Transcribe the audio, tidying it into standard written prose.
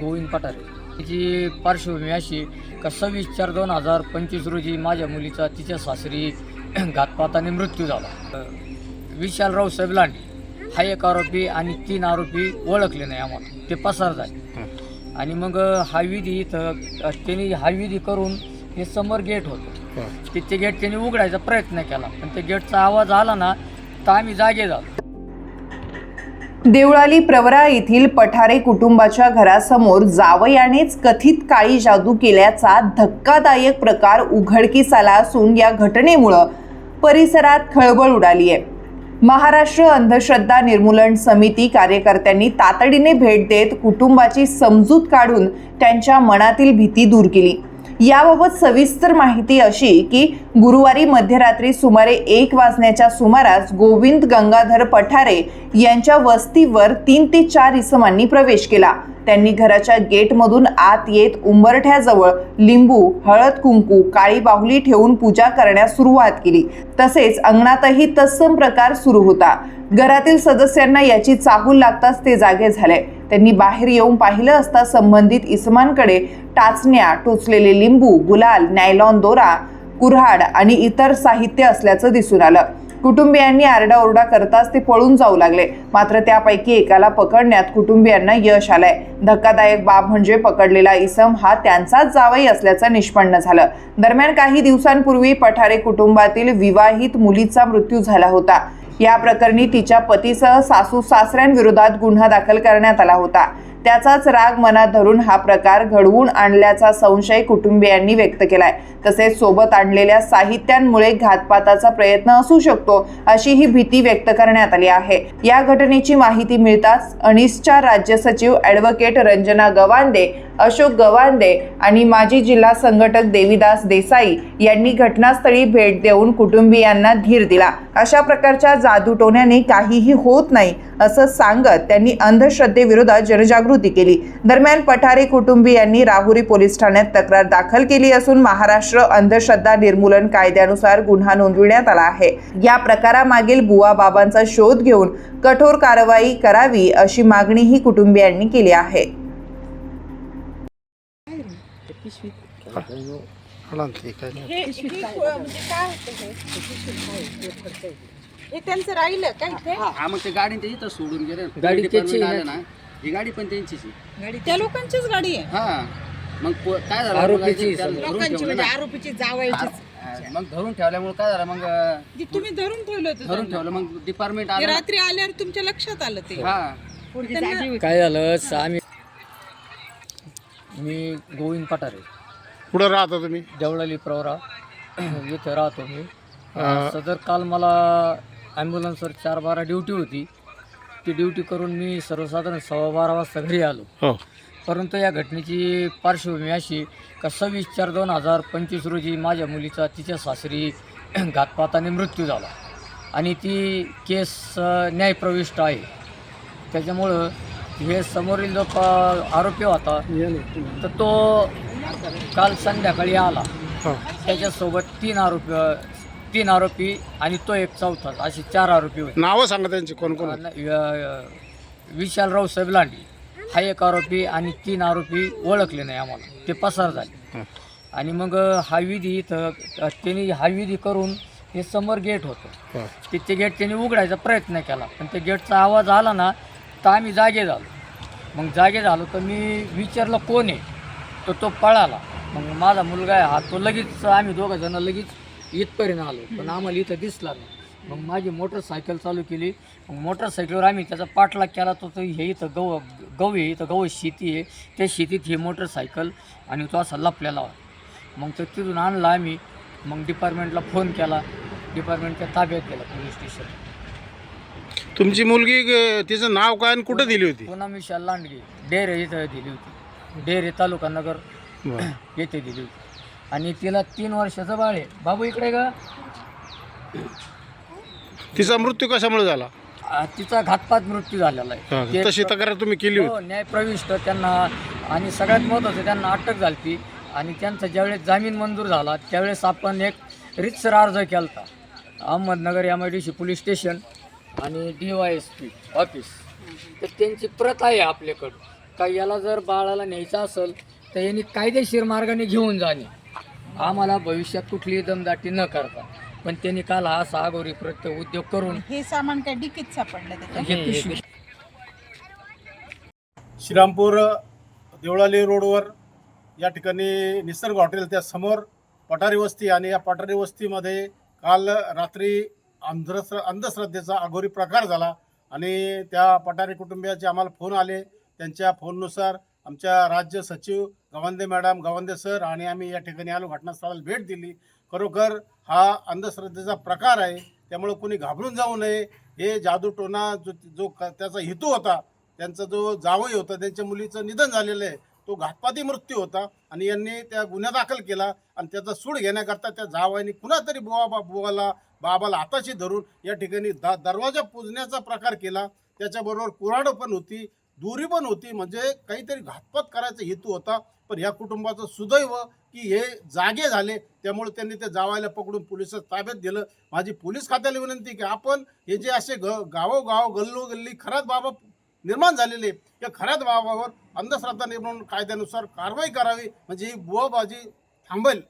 गोविंद पठारे. तिची पार्श्वभूमी अशी का 26/4/2025 रोजी माझ्या मुलीचा तिच्या सासरी घातपाताने मृत्यू झाला. विशाल रावसाहेब लांडे हा एक आरोपी आणि 3 आरोपी ओळखले नाही आम्हाला, ते पसार झाले. आणि मग हा विधी इथं त्यांनी हा विधी करून हे समोर गेट होतं, ते गेट त्यांनी उघडायचा प्रयत्न केला, पण त्या गेटचा आवाज आला ना तर आम्ही जागे झालो. देवळाली प्रवरा येथील पठारे कुटुंबाच्या घरासमोर जावयानेच कथित काळी जादू केल्याचा धक्कादायक प्रकार उघडकीस आला असून या घटनेमुळे परिसरात खळबळ उडाली आहे. महाराष्ट्र अंधश्रद्धा निर्मूलन समिती कार्यकर्त्यांनी तातडीने भेट देत कुटुंबाची समजूत काढून त्यांच्या मनातील भीती दूर केली. याबाबत सविस्तर माहिती अशी की गुरुवारी मध्यरात्री सुमारे 1 वाजण्याच्या सुमारास गोविंद गंगाधर पठारे यांच्या वस्तीवर 3 ते 4 इसमांनी प्रवेश केला. त्यांनी घराच्या गेटमधून आत येत उंबरठ्याजवळ लिंबू, हळद कुंकू, काळी बाहुली ठेवून पूजा करण्यास सुरुवात केली. तसेच अंगणातही तत्सम प्रकार सुरू होता. घरातील सदस्यांना याची चाहूल लागताच ते जागे झाले. त्यांनी बाहेर येऊन पाहिलं असता संबंधित इसमांकडे टाचण्या, टोचलेले लिंबू, गुलाल, नायलॉन दोरा, कुऱ्हाड आणि इतर साहित्य असल्याचं दिसून आलं. कुटुंबियांनी आरडाओरडा करताच ते पळून जाऊ लागले. मात्र त्यापैकी एकाला पकडण्यात कुटुंबियांना यश आलंय. धक्कादायक बाब म्हणजे पकडलेला इसम हा त्यांचाच जावई असल्याचं निष्पन्न झालं. दरम्यान काही दिवसांपूर्वी पठारे कुटुंबातील विवाहित मुलीचा मृत्यू झाला होता. या प्रकरणी तिच्या पतीसह सासू सासऱ्यांविरोधात गुन्हा दाखल करण्यात आला होता. त्याचाच राग मनात धरून हा प्रकार घडवून आणल्याचा संशय कुटुंबियांनी व्यक्त केलाय. तसेच सोबत आणलेल्या साहित्यांमुळे घातपाताचा प्रयत्न असू शकतो अशी ही भीती व्यक्त करण्यात आली आहे. या घटनेची माहिती मिळताच अनिसच्या राज्य सचिव ॲडव्होकेट रंजना गवांदे, अशोक गवांदे आणि माजी जिल्हा संघटक देवीदास देसाई यांनी घटनास्थळी भेट देऊन कुटुंबियांना धीर दिला. अशा प्रकारच्या जादूटोण्याने काहीही होत नाही असं सांगत त्यांनी अंधश्रद्धेविरोधात जनजागृती केली. दरम्यान पठारे कुटुंबियांनी राहुरी पोलीस ठाण्यात तक्रार दाखल केली असून महाराष्ट्र अंधश्रद्धा निर्मूलन कायद्यानुसार गुन्हा नोंदविण्यात आला आहे. या प्रकारामागील बुवा बाबांचा शोध घेऊन कठोर कारवाई करावी अशी मागणीही कुटुंबियांनी केली आहे. हे त्यांचं राहिलं काय ते? मग ते गाडी ते इथं सोडून गेले. गाडी त्याची आलं ना, ही गाडी पण त्यांचीच आहे. गाडी त्या लोकांचीच गाडी आहे. हा मग काय झालं, आरोपीची लोकांची म्हणजे आरोपीची जावायचीच. मग धरून ठेवल्यामुळे काय झालं, मग जी तुम्ही धरून ठेवलं होतं धरून त्यांना. ठेवलं. मग डिपार्टमेंट ते आलं. रात्री आल्यावर तुमच्या लक्षात आलं ते. हा काय झालं, मी गोविंद पठारे, कुठं राहता तुम्ही? देवळाली प्रवरा इथं राहतो मी. सदर काल मला ॲम्ब्युलन्सवर 4:12 ड्युटी होती. ती ड्युटी करून मी सर्वसाधारण 12:15 वाजता घरी आलो. हो. परंतु या घटनेची पार्श्वभूमी अशी का 26/4/2025 रोजी माझ्या मुलीचा तिच्या सासरी घातपाताने मृत्यू झाला आणि ती केस न्यायप्रविष्ट आहे. त्याच्यामुळं हे समोरील जो आरोपी होता तर तो काल संध्याकाळी आला. त्याच्यासोबत 3 आरोपी आणि तो एक चौथा, असे 4 आरोपी होते. नावं सांगा त्यांची, कोण कोण? विशाल रावसाहेब लांडे हा एक आरोपी आणि 3 आरोपी ओळखले नाही आम्हाला, ते पसार झाले. आणि मग हा विधी इथं त्यांनी हा विधी करून हे समोर गेट होतं, ते गेट त्यांनी उघडायचा प्रयत्न केला, पण त्या गेटचा आवाज आला ना तर आम्ही जागे झालो. मग जागे झालो तर मी विचारलं कोण आहे, तर तो पळाला. मग माझा मुलगा आहे हा, तो लगेच आम्ही 2 जण लगेच इथपर्यंत आलो, पण आम्हाला इथं दिसला नाही. मग माझी मोटरसायकल चालू केली. मग मोटरसायकलवर आम्ही त्याचा पाठलाग केला. तो हे इथं गहू आहे, इथं गहू शेती आहे, त्या शेतीत ही मोटरसायकल आणि तो असा लपलेला होता. मग तो तिथून आणला आम्ही. मग डिपार्टमेंटला फोन केला, डिपार्टमेंटच्या ताब्यात गेला पोलीस स्टेशन. तुमची मुलगी तिचं नाव काय आणि कुठं दिली होती? पुन्हा विशाल लांडगे डेरे इथं दिली होती, डेरे तालुका नगर येथे दिली होती. आणि तिला 3 वर्षाचं बाळ आहे. बाबू इकडे का? तिचा मृत्यू कशामुळे झाला? तिचा घातपात मृत्यू झालेला आहे. तशी तक्रार तुम्ही केली होती? हो, न्यायप्रविष्ट त्यांना. आणि सगळ्यात महत्त्वाचं त्यांना अटक झाली. आणि त्यांचा ज्यावेळेस जामीन मंजूर झाला त्यावेळेस आपण एक रितसर अर्ज केला होता. अहमदनगर MIDC पोलीस स्टेशन आणि DYSP ऑफिस, तर त्यांची प्रत आहे आपल्याकडं. का याला जर बाळाला न्यायचं असेल तर यांनी कायदेशीर मार्गाने घेऊन जाणे, आम्हाला भविष्यात कुठलीही दमदाटी न करता. पण त्यांनी काल हा असा आगोरी प्रत्ये उद्योग करून हे सामान काय डिकीत सापडलं त्याच्या हे पिशवी श्रीरामपूर देवळाली रोडवर या ठिकाणी निसर्ग हॉटेल त्या समोर पठारी वस्ती आणि या पठारी वस्तीमध्ये काल रात्री अंधश्रद्धेचा अघोरी प्रकार झाला आणि त्या पठारी कुटुंबियाचे आम्हाला फोन आले. त्यांच्या फोननुसार आमच्या राज्य सचिव गवंदे मॅडम, गवंदे सर आणि आम्ही या ठिकाणी आलो, घटनास्थळाला भेट दिली. खरोखर हा अंधश्रद्धेचा प्रकार आहे, त्यामुळे कोणी घाबरून जाऊ नये. हे जादूटोणा जो त्याचा हेतू होता, त्यांचा जो जावई होता, त्यांच्या मुलीचं निधन झालेलं आहे, तो घातपाती मृत्यू होता आणि यांनी त्या गुन्हा दाखल केला आणि त्याचा सूड घेण्याकरता त्या जावयाने कुणातरी बाबाला हाताशी धरून या ठिकाणी दरवाजा पुजण्याचा प्रकार केला. त्याच्याबरोबर कुऱ्हाड पण होती, दोरी पण होती, म्हणजे काहीतरी घातपात करायचा हेतू होता. पण या कुटुंबाचं सुदैव की हे जागे झाले, त्यामुळे त्यांनी त्या जावायला पकडून पोलिसात ताब्यात दिलं. माझी पोलीस खात्याला विनंती की आपण हे जे असे गावोगाव गल्लोगल्ली खरात बाबा निर्माण झालेले, या खरात बाबावर अंधश्रद्धा निर्माण कायद्यानुसार कारवाई करावी, म्हणजे ही बुवाबाजी थांबेल.